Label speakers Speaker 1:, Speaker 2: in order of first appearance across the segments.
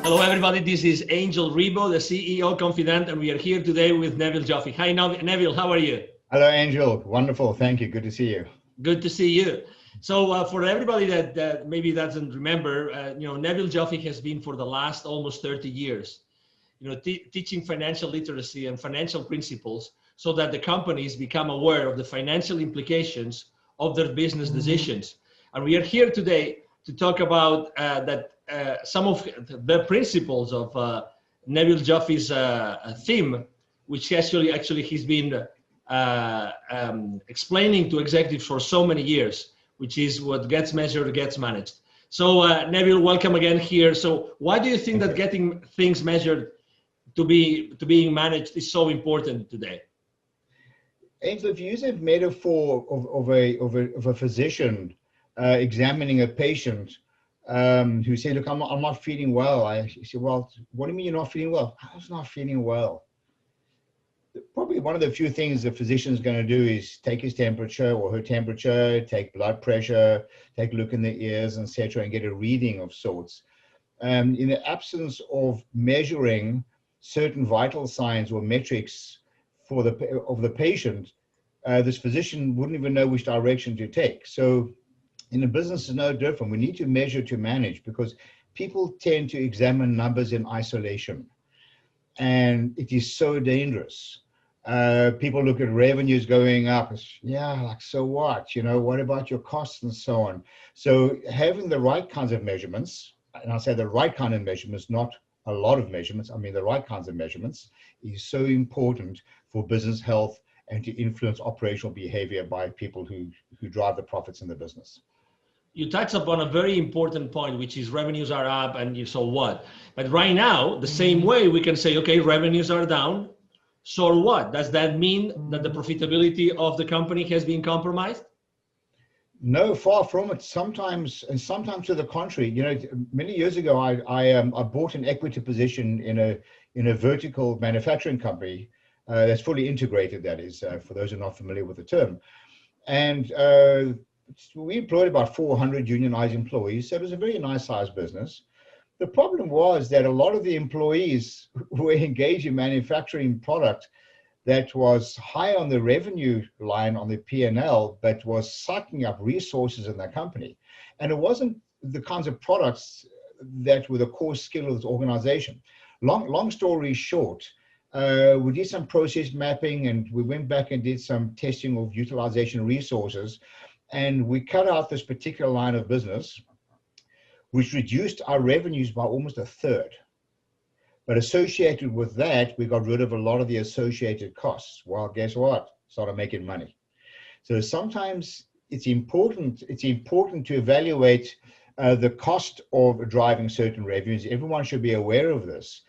Speaker 1: Hello, everybody. This is Angel Rebo, the CEO Confident, and we are here today with Neville Joffe. Hi, Neville. How are you?
Speaker 2: Hello, Angel. Wonderful. Thank you. Good to see you.
Speaker 1: Good to see you. So for everybody that maybe doesn't remember, Neville Joffe has been for the last almost 30 years, teaching financial literacy and financial principles so that the companies become aware of the financial implications of their business decisions. And we are here today to talk about some of the principles of Neville Joffe's theme, which actually he's been explaining to executives for so many years, which is what gets measured gets managed. So Neville, welcome again here. So why do you think that getting things measured to being managed is so important today?
Speaker 2: Angel, if you use a metaphor of a physician examining a patient who say, look, I'm not feeling well. I say, well, what do you mean you're not feeling well? I was not feeling well. Probably one of the few things the physician is going to do is take his temperature or her temperature, take blood pressure, take a look in the ears, etc., and get a reading of sorts. In the absence of measuring certain vital signs or metrics of the patient, this physician wouldn't even know which direction to take. So in a business, it's no different. We need to measure to manage, because people tend to examine numbers in isolation, and it is so dangerous. People look at revenues going up. Yeah, like, so what? What about your costs and so on? So having the right kinds of measurements, and I say the right kind of measurements, not a lot of measurements, I mean the right kinds of measurements, is so important for business health and to influence operational behavior by people who drive the profits in the business.
Speaker 1: You touched upon a very important point, which is revenues are up and so what? But right now, the same way we can say, okay, revenues are down. So what? Does that mean that the profitability of the company has been compromised?
Speaker 2: No, far from it. Sometimes to the contrary. Many years ago, I bought an equity position in a vertical manufacturing company that's fully integrated. That is, for those who are not familiar with the term, and we employed about 400 unionized employees. So it was a very nice sized business. The problem was that a lot of the employees were engaged in manufacturing product that was high on the revenue line on the P&L, but was sucking up resources in the company. And it wasn't the kinds of products that were the core skill of this organization. Long story short, we did some process mapping, and we went back and did some testing of utilization resources, and we cut out this particular line of business, which reduced our revenues by almost a third. But associated with that, we got rid of a lot of the associated costs. Well, guess what? Started making money. So sometimes it's important to evaluate the cost of driving certain revenues. Everyone should be aware of this,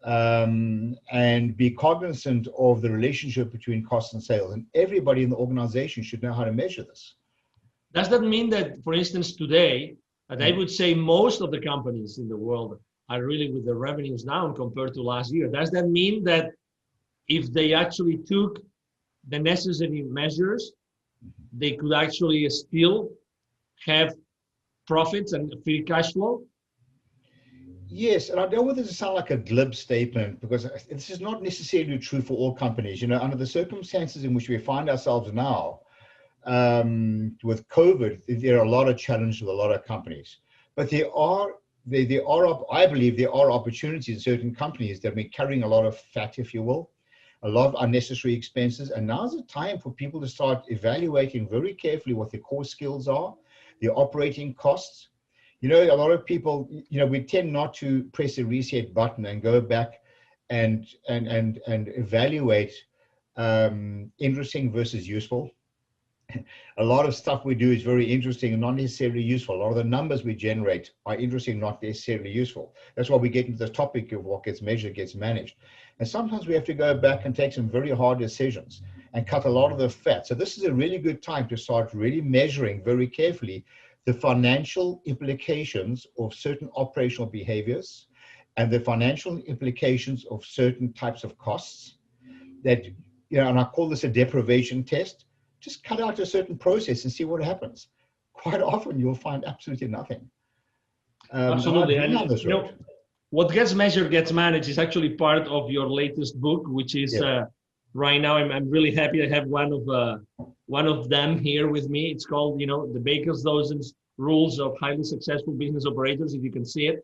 Speaker 2: and be cognizant of the relationship between cost and sales. And everybody in the organization should know how to measure this.
Speaker 1: Does that mean that, for instance, today, I would say most of the companies in the world are really with the revenues down compared to last year? Does that mean that if they actually took the necessary measures, they could actually still have profits and free cash flow?
Speaker 2: Yes, and I don't want this to sound like a glib statement, because this is not necessarily true for all companies. Under the circumstances in which we find ourselves now, with COVID, there are a lot of challenges with a lot of companies. But I believe there are opportunities in certain companies that have been carrying a lot of fat, if you will, a lot of unnecessary expenses. And now's the time for people to start evaluating very carefully what their core skills are, their operating costs. A lot of people, we tend not to press the reset button and go back and evaluate interesting versus useful. A lot of stuff we do is very interesting and not necessarily useful. A lot of the numbers we generate are interesting, not necessarily useful. That's why we get into the topic of what gets measured gets managed. And sometimes we have to go back and take some very hard decisions and cut a lot of the fat. So this is a really good time to start really measuring very carefully the financial implications of certain operational behaviors and the financial implications of certain types of costs that, and I call this a deprivation test. Just cut out a certain process and see what happens. Quite often you'll find absolutely nothing.
Speaker 1: Absolutely. And what gets measured gets managed is actually part of your latest book, which is right now. I'm really happy I have one of them here with me. It's called, the Baker's Dozen's Rules of Highly Successful Business Operators. If you can see it,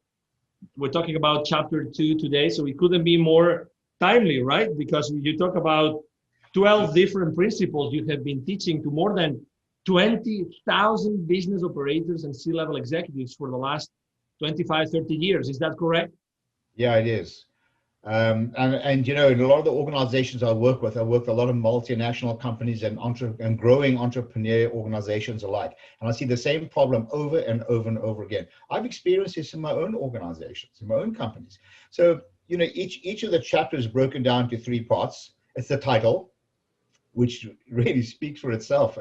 Speaker 1: we're talking about chapter 2 today, so it couldn't be more timely, right? Because you talk about 12 different principles you have been teaching to more than 20,000 business operators and C-level executives for the last 25, 30 years. Is that correct?
Speaker 2: Yeah, it is. And in a lot of the organizations I work with a lot of multinational companies and growing entrepreneur organizations alike. And I see the same problem over and over and over again. I've experienced this in my own organizations, in my own companies. So, each of the chapters is broken down to 3 parts. It's the title, which really speaks for itself.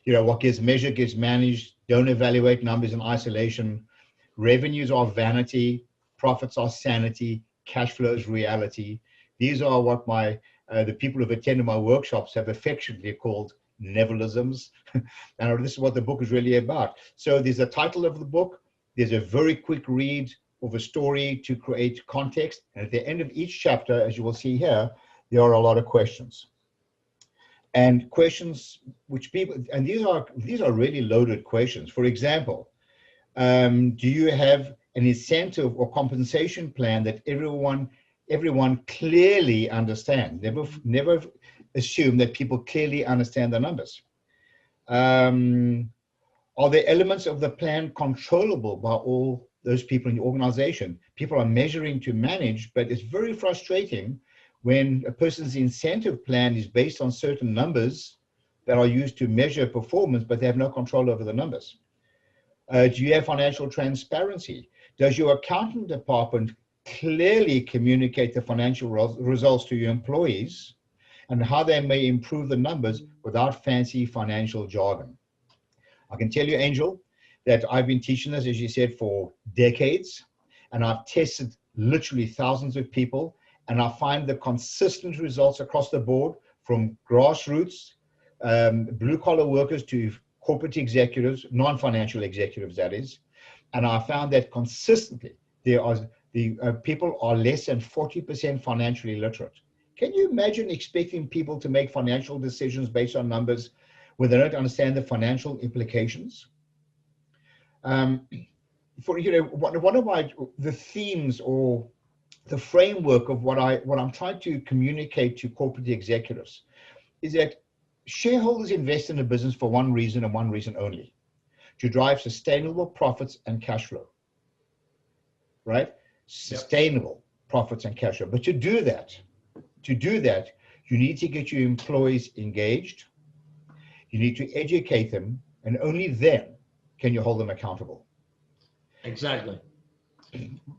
Speaker 2: What gets measured gets managed. Don't evaluate numbers in isolation. Revenues are vanity. Profits are sanity. Cash flow is reality. These are what the people who've attended my workshops have affectionately called Nevilisms. And this is what the book is really about. So there's a title of the book. There's a very quick read of a story to create context. And at the end of each chapter, as you will see here, there are a lot of questions. And questions which these are really loaded questions. For example, do you have an incentive or compensation plan that everyone clearly understands? Never assume that people clearly understand the numbers. Are there elements of the plan controllable by all those people in the organization? People are measuring to manage, but it's very frustrating when a person's incentive plan is based on certain numbers that are used to measure performance, but they have no control over the numbers. Do you have financial transparency? Does your accounting department clearly communicate the financial results to your employees and how they may improve the numbers without fancy financial jargon? I can tell you, Angel, that I've been teaching this, as you said, for decades, and I've tested literally thousands of people, and I find the consistent results across the board, from grassroots, blue-collar workers to corporate executives, non-financial executives, that is. And I found that consistently people are less than 40% financially literate. Can you imagine expecting people to make financial decisions based on numbers when they don't understand the financial implications? One of the themes or the framework of what I'm trying to communicate to corporate executives is that shareholders invest in a business for one reason and one reason only: to drive sustainable profits and cash flow, right? Sustainable profits and cash flow. But to do that, you need to get your employees engaged. You need to educate them, and only then can you hold them accountable.
Speaker 1: Exactly.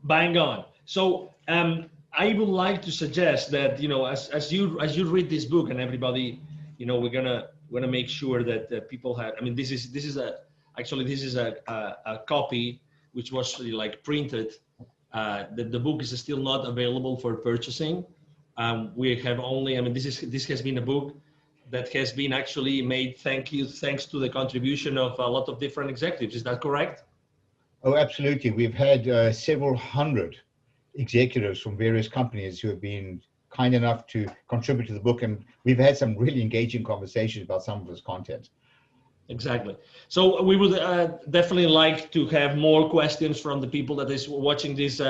Speaker 1: Bang on. So I would like to suggest that, as you read this book, and everybody, we're gonna make sure that people have. I mean, this is a copy which was like printed. The book is still not available for purchasing. We have only. I mean, this has been a book that has been actually made thanks to the contribution of a lot of different executives. Is that correct?
Speaker 2: Oh, absolutely. We've had several hundred executives from various companies who have been kind enough to contribute to the book, and we've had some really engaging conversations about some of this content.
Speaker 1: Exactly. So we would definitely like to have more questions from the people that is watching this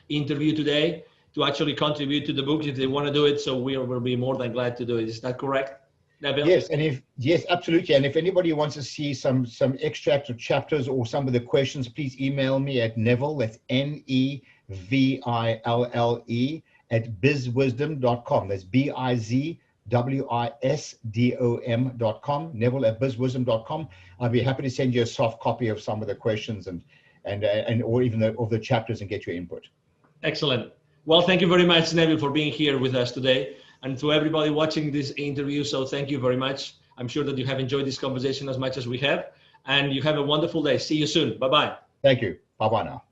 Speaker 1: interview today to actually contribute to the book if they want to do it. So we will be more than glad to do it. Is that correct, Neville?
Speaker 2: Yes, absolutely. And if anybody wants to see some extracts of chapters or some of the questions, please email me at Neville, that's Neville at bizwisdom.com. That's bizwisdom.com, Neville at bizwisdom.com. I'll be happy to send you a soft copy of some of the questions and or even of the chapters and get your input.
Speaker 1: Excellent. Well, thank you very much, Neville, for being here with us today, and to everybody watching this interview. So thank you very much. I'm sure that you have enjoyed this conversation as much as we have, and you have a wonderful day. See you soon. Bye-bye.
Speaker 2: Thank you. Bye-bye now.